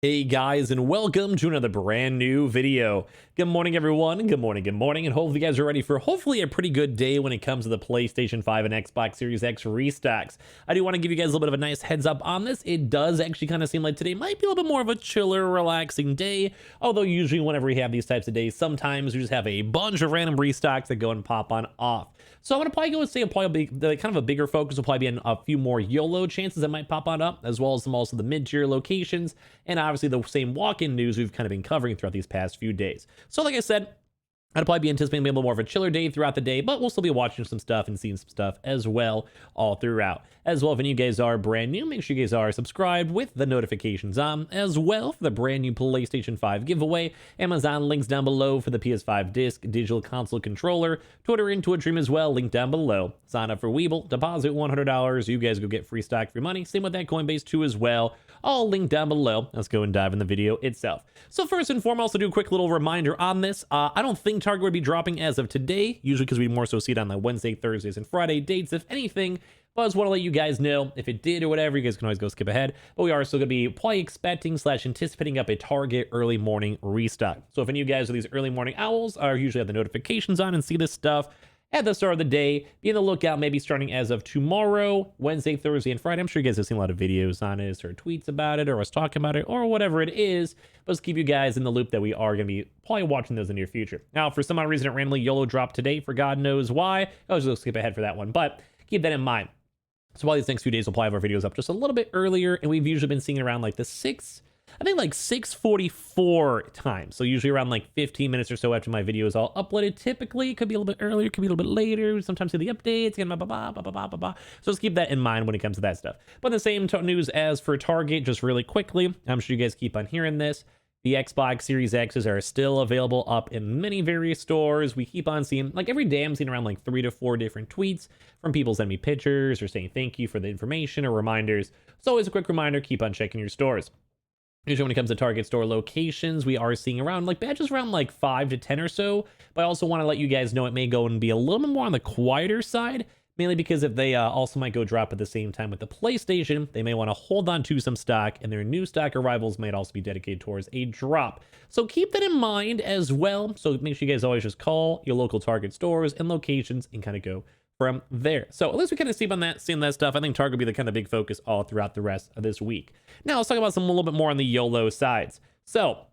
Hey guys, and welcome to another brand new video. Good morning everyone, good morning, and hopefully you guys are ready for hopefully a pretty good day when it comes to the PlayStation 5 and Xbox Series X restocks. I do want to give you guys a little bit of a nice heads up on this. It does actually kind of seem like today might be a little bit more of a chiller, relaxing day, although usually whenever we have these types of days, sometimes we just have a bunch of random restocks that go and pop on off. So I'm going to probably go and say the kind of a bigger focus will probably be on a few more YOLO chances that might pop on up, as well as also the mid-tier locations, and obviously the same walk-in news we've kind of been covering throughout these past few days. So like I said, I'd probably be anticipating a little more of a chiller day throughout the day, but we'll still be watching some stuff and seeing some stuff as well all throughout. As well, if any of you guys are brand new, make sure you guys are subscribed with the notifications on. As well, for the brand new PlayStation 5 giveaway, Amazon links down below for the PS5 disc, digital console controller, Twitter and Twitch stream as well, link down below. Sign up for Weeble, deposit $100, you guys go get free stock for your money. Same with that Coinbase too as well. All linked down below. Let's go and dive in the video itself. So first and foremost, I'll do a quick little reminder on this. I don't think Target would be dropping as of today, usually because we more so see it on the Wednesday, Thursdays, and Friday dates, if anything. But I just want to let you guys know if it did or whatever, you guys can always go skip ahead. But we are still going to be probably expecting / anticipating up a Target early morning restock. So if any of you guys are these early morning owls, are usually have the notifications on and see this stuff at the start of the day, be on the lookout maybe starting as of tomorrow, Wednesday, Thursday, and Friday. I'm sure you guys have seen a lot of videos on it or tweets about it or us talking about it or whatever it is. But let's keep you guys in the loop that we are going to be probably watching those in the near future. Now, for some odd reason, it randomly YOLO dropped today for God knows why. I'll just skip ahead for that one, but keep that in mind. So while these next few days, we'll probably have our videos up just a little bit earlier, and we've usually been seeing around like the 6:44 time. So usually around like 15 minutes or so after my video is all uploaded. Typically, it could be a little bit earlier, it could be a little bit later. Sometimes see the updates, again, So just keep that in mind when it comes to that stuff. But the same news as for Target, just really quickly, I'm sure you guys keep on hearing this. The Xbox Series X's are still available up in many various stores. We keep on seeing, like every day I'm seeing around like 3 to 4 different tweets from people sending me pictures or saying thank you for the information or reminders. So always a quick reminder, keep on checking your stores. Usually when it comes to Target store locations, we are seeing around like badges around like 5 to 10 or so. But I also want to let you guys know it may go and be a little bit more on the quieter side. Mainly because if they also might go drop at the same time with the PlayStation, they may want to hold on to some stock, and their new stock arrivals might also be dedicated towards a drop. So keep that in mind as well. So make sure you guys always just call your local Target stores and locations and kind of go from there. So at least we kind of see on that, seeing that stuff. I think Target will be the kind of big focus all throughout the rest of this week. Now let's talk about some a little bit more on the YOLO sides. So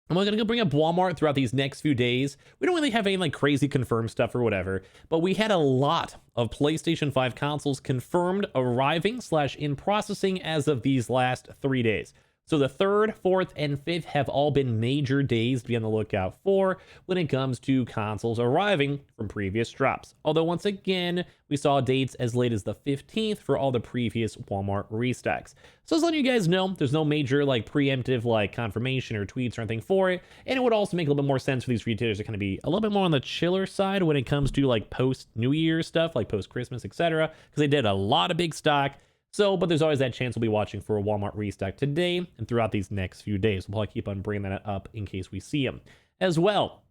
I'm going to go bring up Walmart throughout these next few days. We don't really have any like crazy confirmed stuff or whatever, but we had a lot of PlayStation 5 consoles confirmed arriving / in processing as of these last 3 days. So the 3rd, 4th, and 5th have all been major days to be on the lookout for when it comes to consoles arriving from previous drops. Although once again, we saw dates as late as the 15th for all the previous Walmart restocks. So just letting you guys know, there's no major like preemptive like confirmation or tweets or anything for it. And it would also make a little bit more sense for these retailers to kind of be a little bit more on the chiller side when it comes to like post New Year stuff, like post Christmas, etc. Because they did a lot of big stock. So, but there's always that chance we'll be watching for a Walmart restock today and throughout these next few days. We'll probably keep on bringing that up in case we see them as well.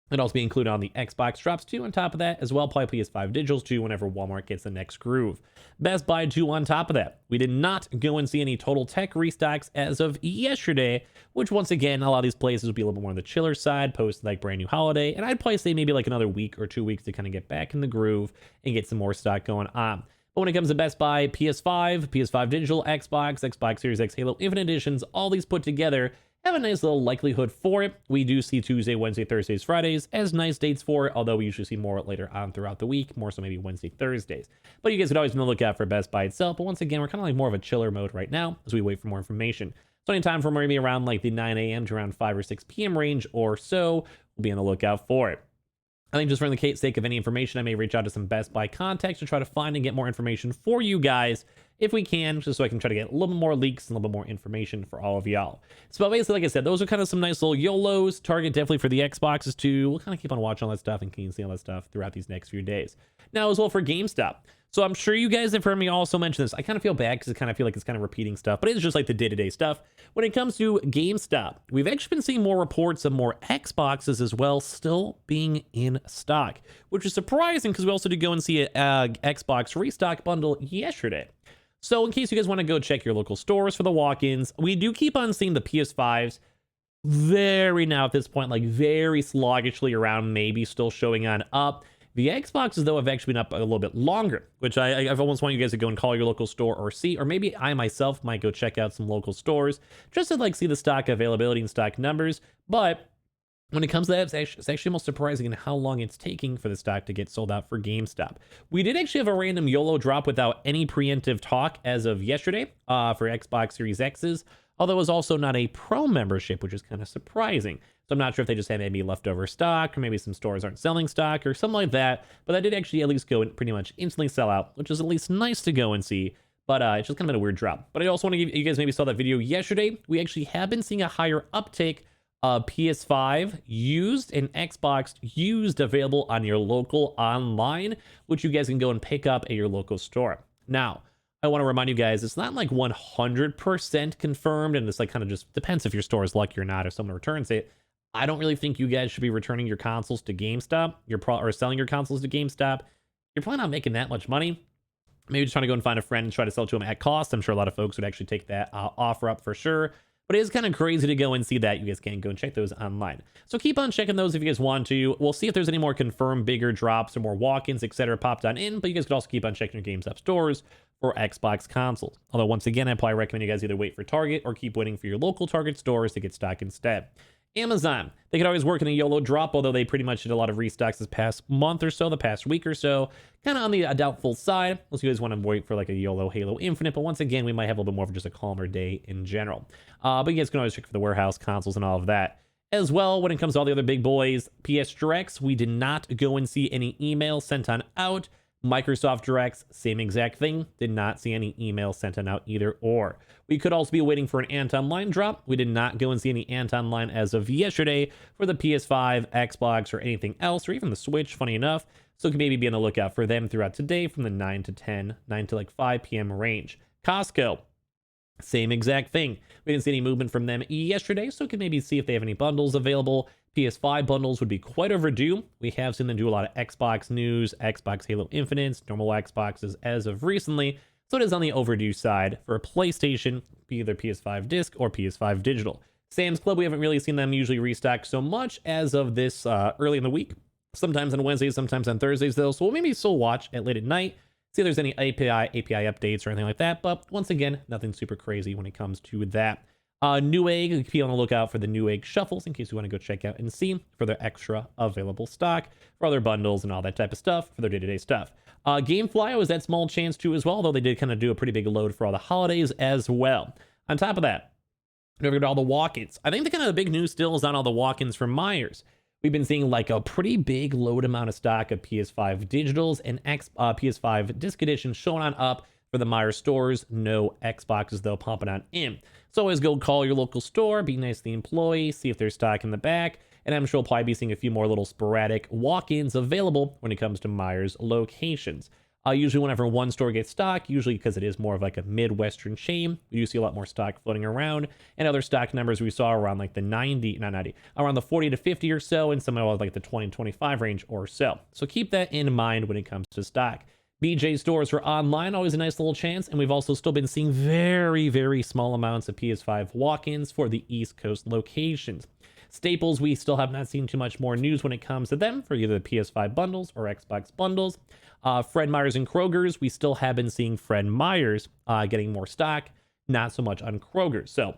It'll also be included on the Xbox drops too on top of that, as well probably PS5 Digitals too whenever Walmart gets the next groove. Best Buy too on top of that. We did not go and see any total tech restocks as of yesterday, which once again, a lot of these places will be a little bit more on the chiller side post like brand new holiday. And I'd probably say maybe like another week or 2 weeks to kind of get back in the groove and get some more stock going on. But when it comes to Best Buy, PS5, PS5 Digital, Xbox, Xbox Series X, Halo Infinite Editions, all these put together have a nice little likelihood for it. We do see Tuesday, Wednesday, Thursdays, Fridays as nice dates for it, although we usually see more later on throughout the week, more so maybe Wednesday, Thursdays. But you guys could always be on the lookout for Best Buy itself. But once again, we're kind of like more of a chiller mode right now as we wait for more information. So anytime from maybe around like the 9 a.m. to around 5 or 6 p.m. range or so, we'll be on the lookout for it. I think just for the sake of any information, I may reach out to some Best Buy contacts to try to find and get more information for you guys if we can, just so I can try to get a little bit more leaks and a little bit more information for all of y'all. So basically, like I said, those are kind of some nice little YOLOs. Target definitely for the Xboxes too. We'll kind of keep on watching all that stuff and can see all that stuff throughout these next few days. Now as well for GameStop. So I'm sure you guys have heard me also mention this. I kind of feel bad because I kind of feel like it's kind of repeating stuff, but it's just like the day-to-day stuff. When it comes to GameStop, we've actually been seeing more reports of more Xboxes as well still being in stock, which is surprising because we also did go and see a Xbox restock bundle yesterday. So in case you guys want to go check your local stores for the walk-ins, we do keep on seeing the PS5s very now at this point, like very sluggishly around, maybe still showing on up. The Xboxes, though, have actually been up a little bit longer, which I've almost want you guys to go and call your local store or see, or maybe I myself might go check out some local stores just to like see the stock availability and stock numbers. But when it comes to that, it's actually almost surprising in how long it's taking for the stock to get sold out for GameStop. We did actually have a random YOLO drop without any preemptive talk as of yesterday for Xbox Series X's, although it was also not a Pro membership, which is kind of surprising. So I'm not sure if they just had maybe leftover stock, or maybe some stores aren't selling stock or something like that, but that did actually at least go and pretty much instantly sell out, which is at least nice to go and see. But it's just kind of been a weird drop. But I also want to give you guys, maybe saw that video yesterday, we actually have been seeing a higher uptake PS5 used and Xbox used available on your local online, which you guys can go and pick up at your local store. Now, I want to remind you guys, it's not like 100% confirmed, and it's like kind of just depends if your store is lucky or not, if someone returns it. I don't really think you guys should be returning your consoles to GameStop. Or selling your consoles to GameStop. You're probably not making that much money. Maybe just trying to go and find a friend and try to sell it to them at cost. I'm sure a lot of folks would actually take that offer up for sure. But it is kind of crazy to go and see that. You guys can go and check those online. So keep on checking those if you guys want to. We'll see if there's any more confirmed bigger drops or more walk-ins, etc. popped on in. But you guys could also keep on checking your GameStop stores for Xbox consoles. Although once again, I probably recommend you guys either wait for Target or keep waiting for your local Target stores to get stock instead. Amazon, they could always work in a YOLO drop, although they pretty much did a lot of restocks this past month or so, the past week or so. Kind of on the doubtful side, unless you guys want to wait for like a YOLO Halo Infinite. But once again, we might have a little bit more of just a calmer day in general. But you guys can always check for the warehouse consoles and all of that. As well, when it comes to all the other big boys, PS Directs, we did not go and see any emails sent on out. Microsoft Directs, same exact thing. Did not see any emails sent on out either or. We could also be waiting for an Anton Line drop. We did not go and see any Anton Line as of yesterday for the PS5, Xbox, or anything else, or even the Switch, funny enough. So you can maybe be on the lookout for them throughout today from the 9 to like 5 p.m. range. Costco, same exact thing. We didn't see any movement from them yesterday, so we can maybe see if they have any bundles available. PS5 bundles would be quite overdue. We have seen them do a lot of Xbox news, Xbox Halo Infinites, normal Xboxes as of recently, so it is on the overdue side. For a PlayStation, either PS5 disc or PS5 digital. Sam's Club, we haven't really seen them usually restock so much as of this early in the week. Sometimes on Wednesdays, sometimes on Thursdays though, so we'll maybe still watch at late at night, see if there's any API updates or anything like that, but once again, nothing super crazy when it comes to that. Newegg, be on the lookout for the Newegg shuffles in case you want to go check out and see for their extra available stock, for other bundles and all that type of stuff, for their day-to-day stuff. Gamefly was that small chance too as well, though they did kind of do a pretty big load for all the holidays as well. On top of that, don't forget all the walk-ins. I think the big news still is on all the walk-ins from Myers. We've been seeing like a pretty big load amount of stock of PS5 digitals and PS5 disc edition showing on up for the Myers stores. No Xboxes though popping on in. So always go call your local store, be nice to the employee, see if there's stock in the back, and I'm sure we'll probably be seeing a few more little sporadic walk-ins available when it comes to Myers locations. Usually whenever one store gets stock, usually because it is more of like a Midwestern chain, we do see a lot more stock floating around, and other stock numbers we saw around like the around the 40 to 50 or so, and some of like the 20 to 25 range or so. So keep that in mind when it comes to stock. BJ stores for online, always a nice little chance, and we've also still been seeing very, very small amounts of PS5 walk-ins for the East Coast locations. Staples, we still have not seen too much more news when it comes to them for either the PS5 bundles or Xbox bundles. Fred Meyer's and Kroger's, we still have been seeing Fred Meyer's getting more stock, not so much on Kroger's. So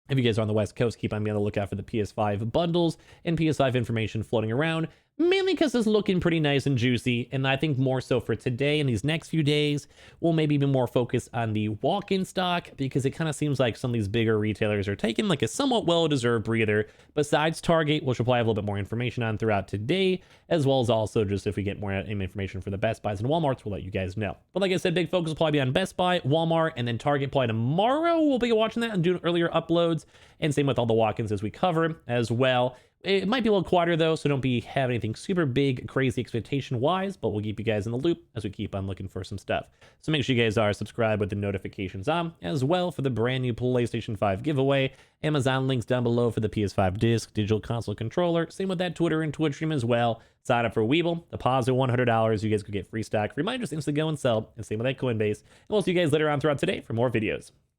if you guys are on the West Coast, keep on being on the lookout for the PS5 bundles and PS5 information floating around, mainly because it's looking pretty nice and juicy. And I think more so for today and these next few days, we'll maybe be more focused on the walk-in stock, because it kind of seems like some of these bigger retailers are taking like a somewhat well-deserved breather, besides Target, which we'll probably have a little bit more information on throughout today, as well as also just if we get more information for the Best Buys and Walmarts, we'll let you guys know. But like I said, big focus will probably be on Best Buy, Walmart, and then Target probably tomorrow. We'll be watching that and doing earlier uploads, and same with all the walk-ins as we cover as well. It might be a little quieter though, so don't be having anything super big, crazy expectation wise, but we'll keep you guys in the loop as we keep on looking for some stuff. So make sure you guys are subscribed with the notifications on as well for the brand new PlayStation 5 giveaway. Amazon links down below for the PS5 disc, digital console controller. Same with that Twitter and Twitch stream as well. Sign up for Weeble, deposit $100. You guys could get free stock. Free might just instantly go and sell. And same with that Coinbase. And we'll see you guys later on throughout today for more videos.